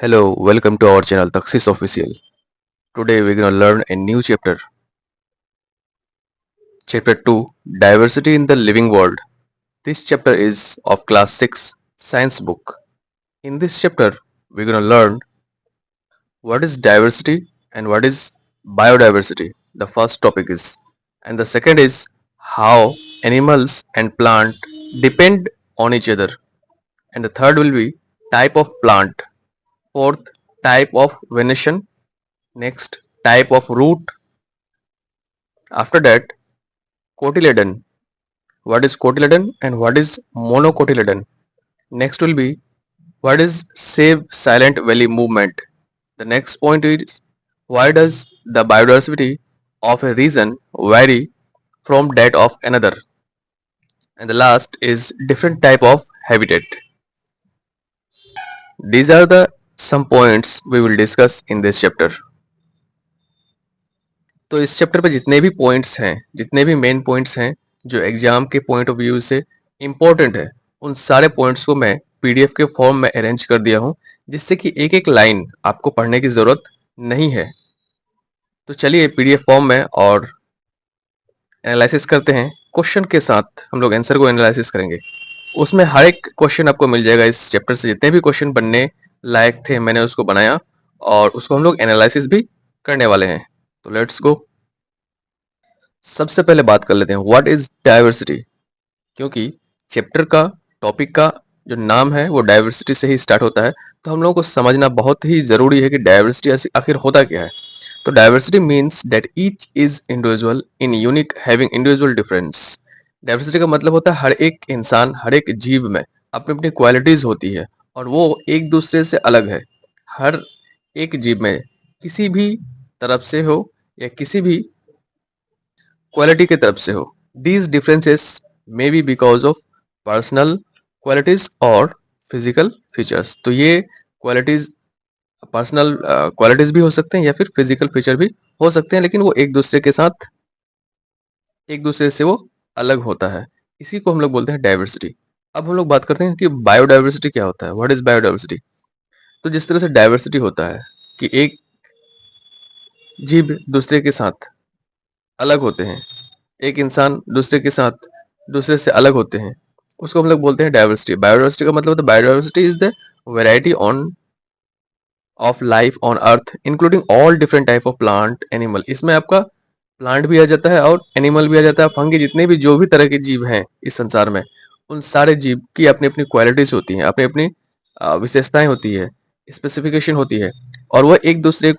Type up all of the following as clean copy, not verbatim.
Hello, welcome to our channel Taxis Official. Today we're gonna learn a new chapter. Chapter 2, Diversity in the Living World. This chapter is of class 6 science book. In this chapter, we're gonna learn what is diversity and what is biodiversity. The first topic is, and the second is how animals and plant depend on each other. And the third will be type of plant. Fourth, type of venation. Next, type of root. After that, cotyledon. What is cotyledon and what is monocotyledon? Next will be what is Save Silent Valley movement? The next point is why does the biodiversity of a region vary from that of another? And the last is different type of habitat. These are the some points we will discuss in this chapter. तो इस chapter पे जितने भी points हैं, जितने भी main points हैं जो एग्जाम के पॉइंट ऑफ व्यू से इम्पोर्टेंट है, उन सारे पॉइंट्स को मैं पीडीएफ के फॉर्म में अरेंज कर दिया हूं, जिससे कि एक एक लाइन आपको पढ़ने की ज़रूरत नहीं है। तो चलिए पीडीएफ फॉर्म में और एनालिसिस करते हैं। क्वेश्चन के साथ हम लोग आंसर को एनालिसिस करेंगे। उसमें हर एक क्वेश्चन आपको मिल जाएगा। इस चैप्टर से जितने भी क्वेश्चन बनने लायक थे मैंने उसको बनाया और उसको हम लोग एनालिसिस भी करने वाले हैं। तो लेट्स गो। सबसे पहले बात कर लेते हैं व्हाट इज डाइवर्सिटी, क्योंकि चैप्टर का टॉपिक का जो नाम है वो डाइवर्सिटी से ही स्टार्ट होता है, तो हम लोगों को समझना बहुत ही जरूरी है कि डाइवर्सिटी आखिर होता क्या है। तो diversity means that each is individual in unique having individual difference. Diversity का मतलब होता है हर एक इंसान, हर एक जीव में अपनी अपनी क्वालिटीज होती है और वो एक दूसरे से अलग है। हर एक जीव में किसी भी तरफ से हो या किसी भी क्वालिटी की तरफ से हो, these differences may be because of personal qualities और फिजिकल फीचर्स। तो ये क्वालिटीज पर्सनल क्वालिटीज भी हो सकते हैं या फिर फिजिकल फीचर भी हो सकते हैं, लेकिन वो एक दूसरे के साथ एक दूसरे से वो अलग होता है। इसी को हम लोग बोलते हैं डाइवर्सिटी। अब हम लोग बात करते हैं कि बायोडाइवर्सिटी क्या होता है, व्हाट इज बायोडाइवर्सिटी। तो जिस तरह से डाइवर्सिटी होता है कि एक जीव दूसरे के साथ अलग होते हैं, एक इंसान दूसरे के साथ दूसरे से अलग होते हैं, उसको हम लोग बोलते हैं डाइवर्सिटी। बायोडाइवर्सिटी का मतलब होता है biodiversity is the variety on off life on earth including all different type of plant animal. इसमें आपका प्लांट भी आ जाता है और एनिमल भी आ जाता है, फंगी, जितने भी जो भी तरह के जीव हैं इस संसार में, उन सारे जीव की अपनी अपनी क्वालिटीज होती हैं, अपनी अपनी विशेषताएं होती है, स्पेसिफिकेशन होती है, और वह एक दूसरे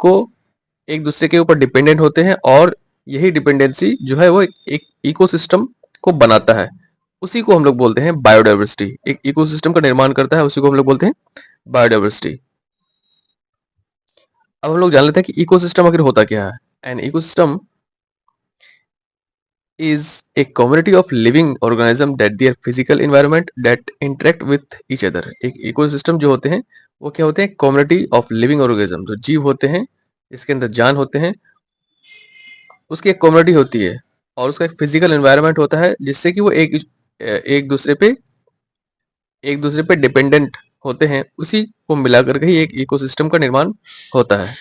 के ऊपर डिपेंडेंट होते हैं, और यही डिपेंडेंसी जो है वो एक इकोसिस्टम को बनाता है। उसी को हम लोग बोलते हैं बायोडाइवर्सिटी। एक इकोसिस्टम का निर्माण करता है, उसी को हम लोग बोलते हैं बायोडाइवर्सिटी। अब हम लोग जान लेते हैं कि इकोसिस्टम आखिर होता क्या है। An ecosystem is a community of living organism that their physical environment that interact with each other। एक इकोसिस्टम जो होते हैं वो क्या होते हैं, कम्युनिटी ऑफ लिविंग ऑर्गेनिज्म। जो जीव होते हैं जिसके अंदर जान होते हैं, उसकी एक कम्युनिटी होती है और उसका एक फिजिकल एनवायरनमेंट होता है, जिससे कि वो एक दूसरे पे डिपेंडेंट होते हैं। उसी को मिलाकर के ही एक इकोसिस्टम का निर्माण होता है।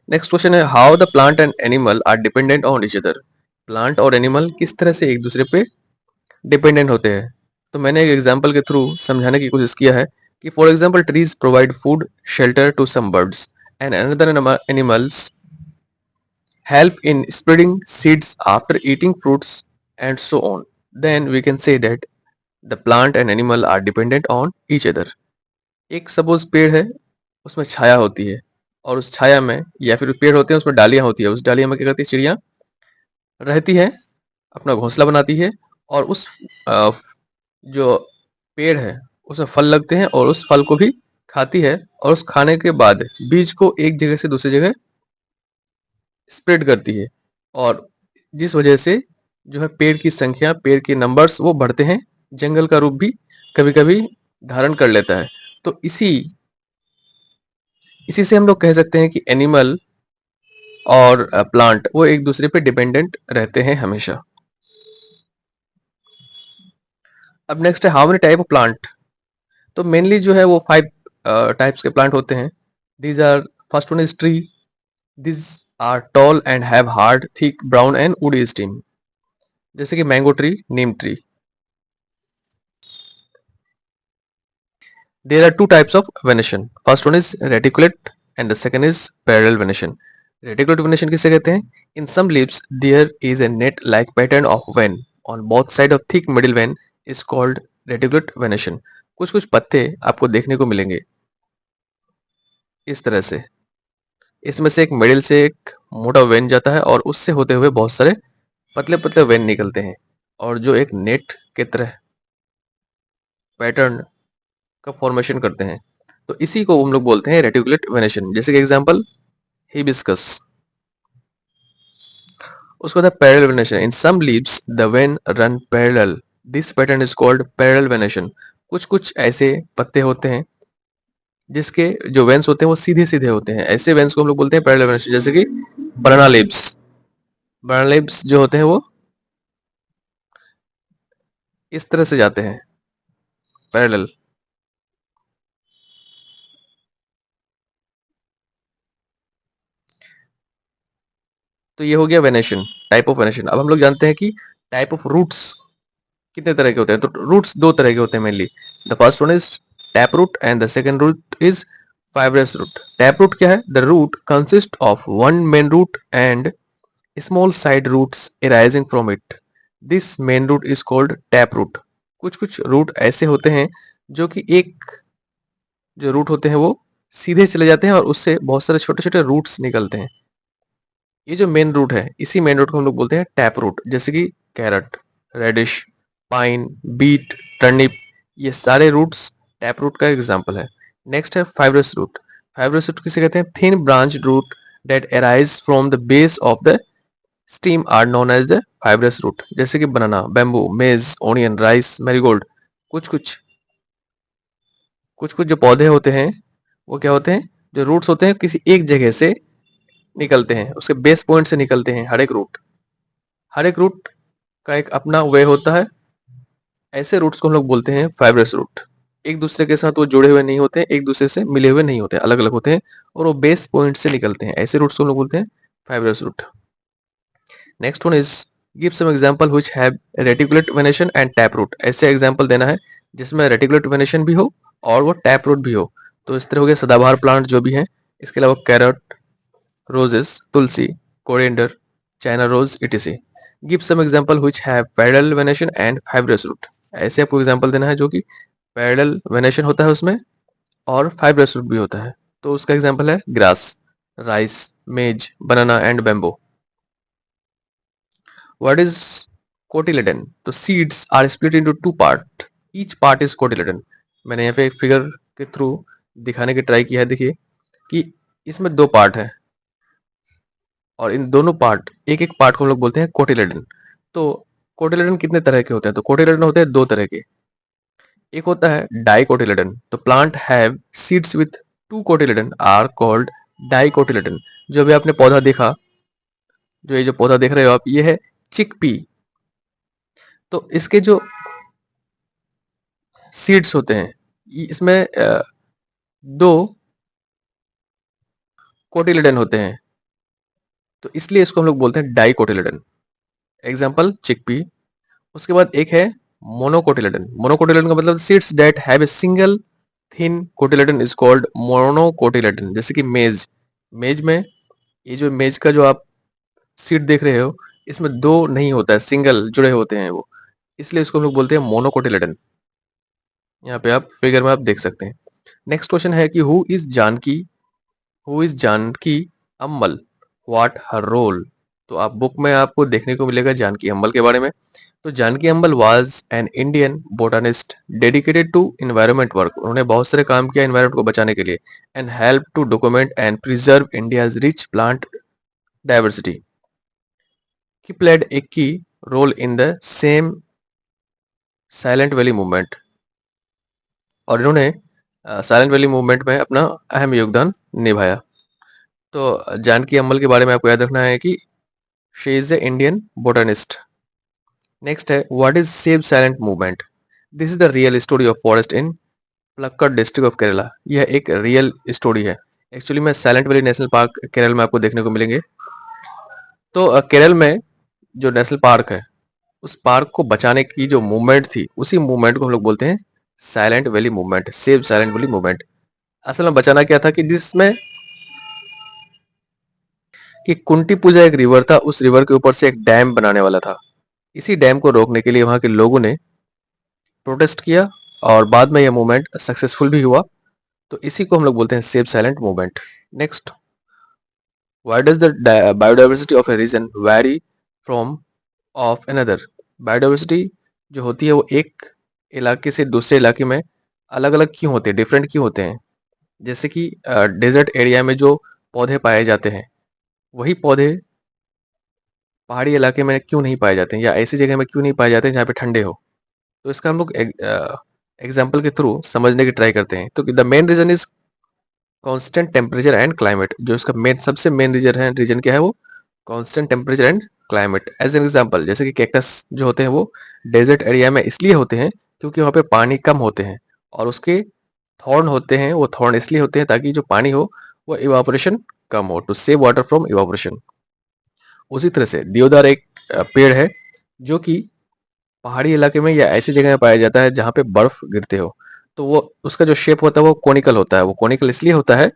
नेक्स्ट क्वेश्चन है how the plant and animal are dependent on each other. Plant और एनिमल किस तरह से एक दूसरे पे डिपेंडेंट होते हैं। तो मैंने एक एग्जांपल के थ्रू समझाने की कोशिश किया है कि for example trees provide food shelter to some birds and another animals help in spreading seeds after eating fruits and so on. Then we can say that the plant and animal are dependent on each other। एक suppose पेड़ है, उसमें छाया होती है और उस छाया में, या फिर पेड़ होते हैं उसमें डालियां होती है, उस डालियां में क्या करती है, चिड़िया रहती है, अपना घोंसला बनाती है, और उस जो पेड़ है उसमें फल लगते हैं और उस फल को भी खाती है, और उस खाने के बाद बीज को एक जगह से दूसरी जगह स्प्रेड करती है, और जिस वजह से जो है पेड़ की संख्या, पेड़ के नंबर्स वो बढ़ते हैं, जंगल का रूप भी कभी कभी धारण कर लेता है। तो इसी से हम लोग कह सकते हैं कि एनिमल और प्लांट वो एक दूसरे पे डिपेंडेंट रहते हैं हमेशा। अब नेक्स्ट है how many type of plant. तो मेनली जो है वो 5 टाइप्स के प्लांट होते हैं। These are first one is tree, these are tall and have hard thick brown and woody stem, जैसे कि mango tree, neem tree. There are two types of venation. First one is reticulate and the second is parallel venation. Reticulate venation किसे कहते हैं? In some leaves there is a net-like pattern of vein on both sides of thick middle vein is called reticulate venation. कुछ कुछ पत्ते आपको देखने को मिलेंगे इस तरह से। इसमें से एक मिडिल से एक मोटा वेन जाता है और उससे होते हुए बहुत सारे पतले पतले वेन निकलते हैं और जो एक नेट के तरह पैटर्न का फॉर्मेशन करते हैं। तो इसी को हम लोग बोलते हैं रेटिकुलेट वेनेशन। जैसे कि एग्जांपल हिबिस्कस। उसके बाद parallel venation. In some leaves the vein run parallel, this pattern is called parallel venation. कुछ कुछ ऐसे पत्ते होते हैं जिसके जो वेन्स होते हैं वो सीधे सीधे होते हैं, ऐसे वेन्स को हम लोग बोलते हैं पैरेलल वेनेशन। जैसे कि बनाना लीव्स। बनाना लीव्स जो होते हैं वो इस तरह से जाते हैं पैरेलल। तो ये हो गया वेनेशन, टाइप ऑफ वेनेशन। अब हम लोग जानते हैं कि टाइप ऑफ रूट्स कितने तरह के होते हैं। तो रूट्स दो तरह के होते हैं mainly. The first one is tap root and the second root is fibrous root. Tap root क्या है? The root consist of one main root and small side roots arising from it. This main root is called tap root. कुछ कुछ root ऐसे होते हैं जो कि एक जो रूट होते हैं वो सीधे चले जाते हैं और उससे बहुत सारे छोटे छोटे रूट्स निकलते हैं। ये जो मेन रूट है इसी मेन रूट को हम लोग बोलते हैं टैप रूट। जैसे कि carrot, radish, pine, beet, turnip, ये सारे रूट्स टैप रूट का एग्जांपल है। नेक्स्ट है फाइब्रस रूट। फाइब्रस रूट किसे कहते हैं? Thin branch root that arise from the base of the stem are known as the fibrous root. जैसे कि banana, bamboo, maize, onion, rice, marigold. कुछ कुछ कुछ कुछ जो पौधे होते हैं वो क्या होते हैं? जो रूट्स होते हैं किसी एक जगह से निकलते हैं, उसके बेस पॉइंट से निकलते हैं। हर एक रूट का एक अपना वे होता है। ऐसे रूट्स को हम लोग बोलते हैं फाइब्रस रूट। एक दूसरे के साथ वो जुड़े हुए नहीं होते, एक दूसरे से मिले हुए नहीं होते, अलग अलग होते हैं और वो बेस पॉइंट से निकलते हैं। ऐसे रूट्स को हम लोग बोलते हैं fibrous root. Next one is give some example which have reticulate venation and tap root. ऐसे एग्जांपल देना है जिसमें रेटिकुलेट वेनेशन भी हो और वो टैप रूट भी हो। तो इस तरह हो गया सदाबहार प्लांट जो भी है। इसके अलावा carrot, roses, tulsi, coriander, China rose, etc. Give some example which have parallel venation and fibrous root. ऐसे आपको एग्जांपल देना है जो कि पैरेलल वेनेशन होता है उसमें और फाइब्रस रूट भी होता है। तो उसका एग्जांपल है grass, rice, maize, banana and bamboo. What is cotyledon? तो seeds are split into two part, each part is cotyledon. मैंने यहाँ पे एक फिगर के थ्रू दिखाने की ट्राई किया है। देखिए कि इसमें दो पार्ट है और इन दोनों पार्ट, एक एक पार्ट को हम लोग बोलते हैं कोटिलेडन। तो कोटिलेडन कितने तरह के होते हैं? तो कोटिलेडन होते हैं दो तरह के। एक होता है डाइकोटिलेडन। तो plant have seeds with two cotyledon are called dicotyledon. जो अभी आपने पौधा देखा, जो ये जो पौधा देख रहे हो आप, ये है चिकपी। तो इसके जो सीड्स होते हैं इसमें दो कोटिलेडन होते हैं, तो इसलिए इसको हम लोग बोलते हैं डाइकोटिलेडन। Example chickpea. उसके बाद एक है मोनोकोटिलेडन। मोनोकोटिलेडन का मतलब seeds that have a single thin cotyledon is called monocotyledon. जैसे कि मेज, मेज में ये जो मेज का जो आप सीड देख रहे हो इसमें दो नहीं होता है, सिंगल जुड़े होते हैं वो, इसलिए इसको हम लोग बोलते हैं मोनोकोटिलेडन। यहाँ पे आप फिगर में आप देख सकते हैं। नेक्स्ट क्वेश्चन है कि who is Janaki Ammal, what her role. तो आप बुक में आपको देखने को मिलेगा जानकी अम्मल के बारे में। तो Janaki Ammal was an Indian botanist dedicated to environment work. उन्होंने बहुत सारे काम किया इन्वायरमेंट को बचाने के लिए। And help to document and preserve India's rich plant diversity. He played a key role in the same Silent Valley movement. और इन्होंने साइलेंट वैली मूवमेंट में अपना अहम योगदान निभाया। तो जानकी अम्मल के बारे में आपको याद रखना है कि she is a Indian botanist. Next है what is save silent movement. This is the real story of forest in Palakkad district of Kerala, यह एक रियल स्टोरी है। एक्चुअली में Silent Valley national park Kerala में आपको देखने को मिलेंगे। तो केरल में जो नेशनल पार्क है, उस पार्क को बचाने की जो मूवमेंट थी, उसी मूवमेंट को हम लोग बोलते हैं silent Valley movement, save silent Valley movement. असल में बचाना क्या था कि जिसमें कि कुंटी पूजा एक रिवर था, उस रिवर के ऊपर से एक डैम बनाने वाला था। इसी डैम को रोकने के लिए वहां के लोगों ने प्रोटेस्ट किया और बाद में यह मूवमेंट सक्सेसफुल भी हुआ। तो इसी को हम लोग बोलते हैं save silent movement. Next, why does the biodiversity of a region vary from of another? Biodiversity जो होती है वो एक इलाके से दूसरे इलाके में अलग अलग क्यों होते हैं, डिफरेंट क्यों होते हैं? जैसे कि डेजर्ट एरिया में जो पौधे पाए जाते हैं, वही पौधे पहाड़ी इलाके में क्यों नहीं पाए जाते हैं, या ऐसी जगह में क्यों नहीं पाए जाते हैं जहाँ पे ठंडे हो? तो इसका हम लोग एग्जाम्पल के थ्रू समझने की ट्राई करते हैं। तो the main reason is constant temperature and climate. जो इसका मेन सबसे मेन रीजन क्या है, वो constant temperature and climate. As an example, जैसे कि कैक्टस जो होते हैं वो डेजर्ट एरिया में इसलिए होते हैं क्योंकि वहाँ पे पानी कम होते हैं, और उसके थॉर्न होते हैं, वो थॉर्न इसलिए होते हैं ताकि जो पानी हो वो इवापोरेशन कम हो, to save water from evaporation. उसी तरह से देवदार एक पेड़ है जो कि पहाड़ी इलाके में या ऐसी जगह में पाया जाता है जहाँ पे बर्फ गिरते हो। तो वो उसका जो शेप होता है वो कोनिकल होता है। वो कोनिकल इसलिए होता है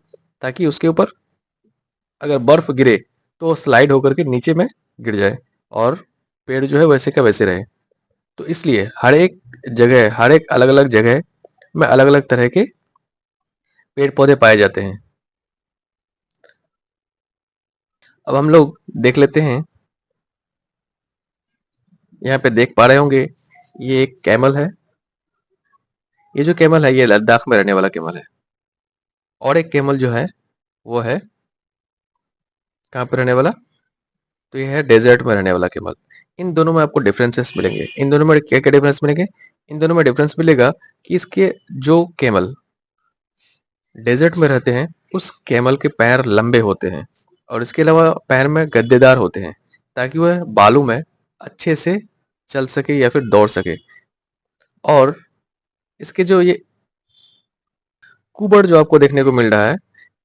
ताकि उसके ऊपर अगर बर्फ गिरे तो वो स्लाइड होकर के नीचे में गिर जाए और पेड़ जो है वैसे का वैसे रहे। तो इसलिए हर एक जगह, हर एक अलग अलग जगह में अलग अलग तरह के पेड़ पौधे पाए जाते हैं। अब हम लोग देख लेते हैं, यहाँ पे देख पा रहे होंगे ये एक कैमल है। ये जो कैमल है ये लद्दाख में रहने वाला कैमल है, और एक कैमल जो है वो है कहाँ पे रहने वाला, तो ये है डेजर्ट में रहने वाला कैमल। इन दोनों में आपको डिफरेंसेस मिलेंगे। इन दोनों में क्या क्या डिफरेंस मिलेंगे? इन दोनों में डिफरेंस मिलेगा कि इसके जो कैमल डेजर्ट में रहते हैं उस कैमल के पैर लंबे होते हैं, और इसके अलावा पैर में गद्देदार होते हैं ताकि वह बालू में अच्छे से चल सके या फिर दौड़ सके। और इसके जो ये कुबड़ जो आपको देखने को मिल रहा है,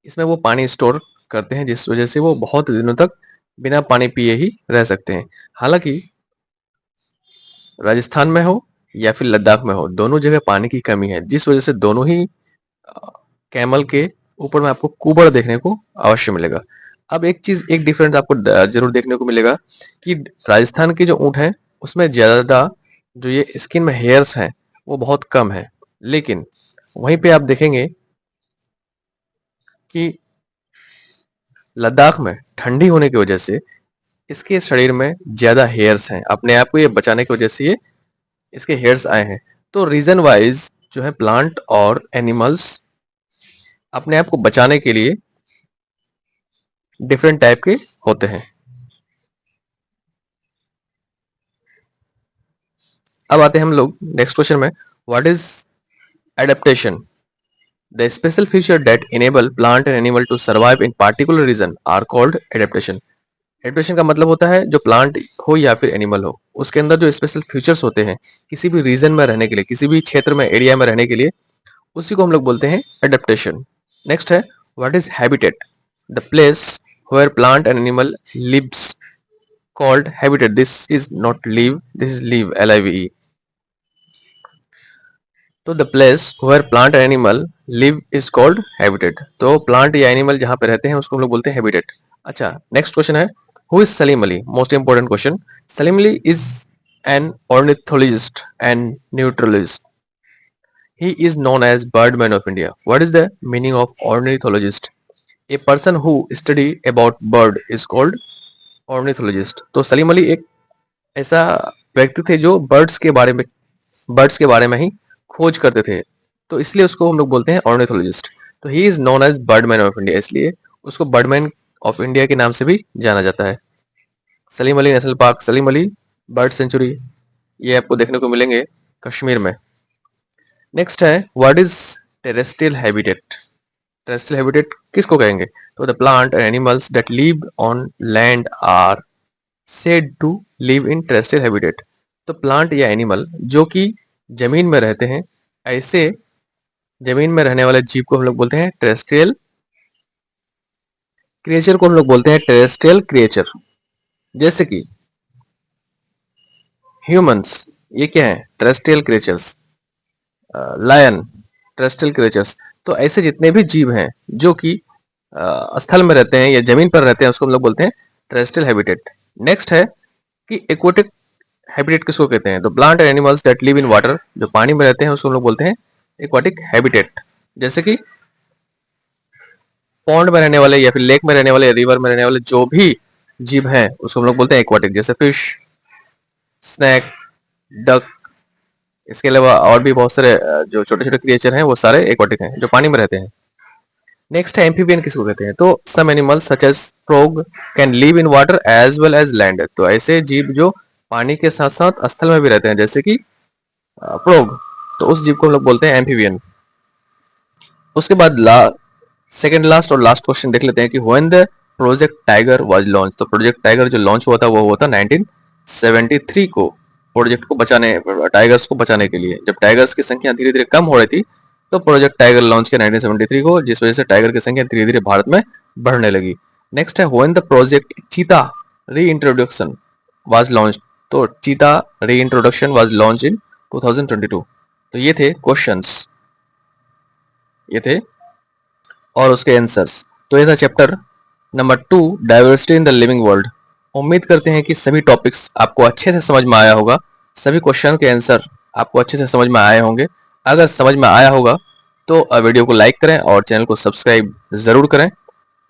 इसमें वो पानी स्टोर करते हैं, जिस वजह से वो बहुत दिनों तक बिना पानी पिए ही रह सकते हैं। हालांकि राजस्थान में हो या फिर लद्दाख में हो, दोनों जगह पानी की कमी है, जिस वजह से दोनों ही कैमल के ऊपर में आपको कुबड़ देखने को अवश्य मिलेगा। अब एक चीज, एक डिफरेंस आपको जरूर देखने को मिलेगा कि राजस्थान के जो ऊंट हैं उसमें ज्यादा जो ये स्किन में हेयर्स हैं वो बहुत कम है, लेकिन वहीं पे आप देखेंगे कि लद्दाख में ठंडी होने की वजह से इसके शरीर में ज्यादा हेयर्स हैं। अपने आप को ये बचाने की वजह से ये इसके हेयर्स आए हैं। तो रीजन वाइज जो है प्लांट और एनिमल्स अपने आप को बचाने के लिए डिफरेंट टाइप के होते हैं। अब आते हैं हम लोग नेक्स्ट क्वेश्चन में, what is adaptation? The special feature that enable plant and animal to survive in particular region are called adaptation. Adaptation का मतलब होता है जो प्लांट हो या फिर एनिमल हो, उसके अंदर जो स्पेशल फीचर्स होते हैं किसी भी रीजन में रहने के लिए, किसी भी क्षेत्र में, एरिया में रहने के लिए, उसी को हम लोग बोलते हैं एडेप्टेशन। नेक्स्ट है, what is habitat? The place where plant and animal lives called habitat. This is not live, this is live, live. तो the place where plant and animal live is called habitat. तो plant या animal जहां पे रहते हैं उसको हम लोग बोलते हैं हैबिटेट। अच्छा, नेक्स्ट क्वेश्चन है, who is Salim Ali? Most important question. Salim Ali is an ornithologist and naturalist. He is known as Birdman of India. What is the meaning of ornithologist? A person who study about bird is called ornithologist. तो सलीम अली एक ऐसा व्यक्ति थे जो birds के बारे में ही खोज करते थे, तो इसलिए उसको हम लोग बोलते हैं ऑर्निथोलॉजिस्ट। तो he is known as birdman of India, इसलिए उसको बर्डमैन ऑफ इंडिया के नाम से भी जाना जाता है। Salim Ali national park, Salim Ali bird sanctuary, ये आपको देखने को मिलेंगे कश्मीर में। नेक्स्ट है, what is terrestrial habitat? Terrestrial habitat किसको कहेंगे? तो the plant and animals that live on land are said to live in terrestrial habitat. तो प्लांट या एनिमल जो कि जमीन में रहते हैं, ऐसे जमीन में रहने वाले जीव को हम लोग बोलते हैं टेरेस्ट्रियल क्रिएचर को हम लोग बोलते हैं टेरेस्ट्रियल क्रिएचर। जैसे कि ह्यूमंस, ये क्या है? Terrestrial creatures. Lion, terrestrial creatures. तो ऐसे जितने भी जीव हैं जो कि स्थल में रहते हैं या जमीन पर रहते हैं, उसको हम लोग बोलते हैं टेरेस्ट्रियल हैबिटेट। नेक्स्ट है कि एक्वेटिक हैबिटेट किसको कहते हैं? तो plant and animals that live in water, जो पानी में रहते हैं उसको हम लोग बोलते हैं एक्वाटिक हैबिटेट। जैसे कि पॉन्ड में रहने वाले या फिर लेक में रहने वाले, रिवर में रहने वाले जो भी जीव हैं उसको हम लोग बोलते हैं एक्वाटिक। जैसे फिश, स्नैक, डक, इसके अलावा और भी बहुत सारे जो छोटे छोटे क्रिएचर हैं वो सारे एक्वाटिक हैं जो पानी में रहते हैं। नेक्स्ट है एम्फीबियन किसको कहते हैं? तो some animals such as frog can live in water as well as land. तो ऐसे जीव जो पानी के साथ साथ स्थल में भी रहते हैं, जैसे कि फ्रॉग, तो उस जीव को हम लोग बोलते हैं एम्फीबियन। उसके बाद सेकंड लास्ट और लास्ट क्वेश्चन देख लेते हैं कि when the project tiger was launch. तो प्रोजेक्ट टाइगर जो लॉन्च हुआ था वो हुआ था 1973 को, प्रोजेक्ट को बचाने, टाइगर्स को बचाने के लिए। जब टाइगर्स की संख्या धीरे धीरे कम हो रही थी तो प्रोजेक्ट टाइगर लॉन्च किया 1973 को, जिस वजह से टाइगर की संख्या धीरे धीरे भारत में बढ़ने लगी। नेक्स्ट है व्हेन द प्रोजेक्ट चीता री इंट्रोडक्शन वाज लॉन्च। तो चीता री इंट्रोडक्शन वाज लॉन्च इन 2022। तो ये थे क्वेश्चंस, ये थे और उसके आंसर्स। तो ये था chapter number 2, diversity in the living world. उम्मीद करते हैं कि सभी टॉपिक्स आपको अच्छे से समझ में आया होगा, सभी क्वेश्चन के आंसर आपको अच्छे से समझ में आए होंगे। अगर समझ में आया होगा तो वीडियो को लाइक करें और चैनल को सब्सक्राइब ज़रूर करें।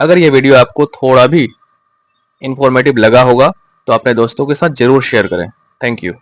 अगर ये वीडियो आपको थोड़ा भी इंफॉर्मेटिव लगा होगा तो अपने दोस्तों के साथ ज़रूर शेयर करें। Thank you.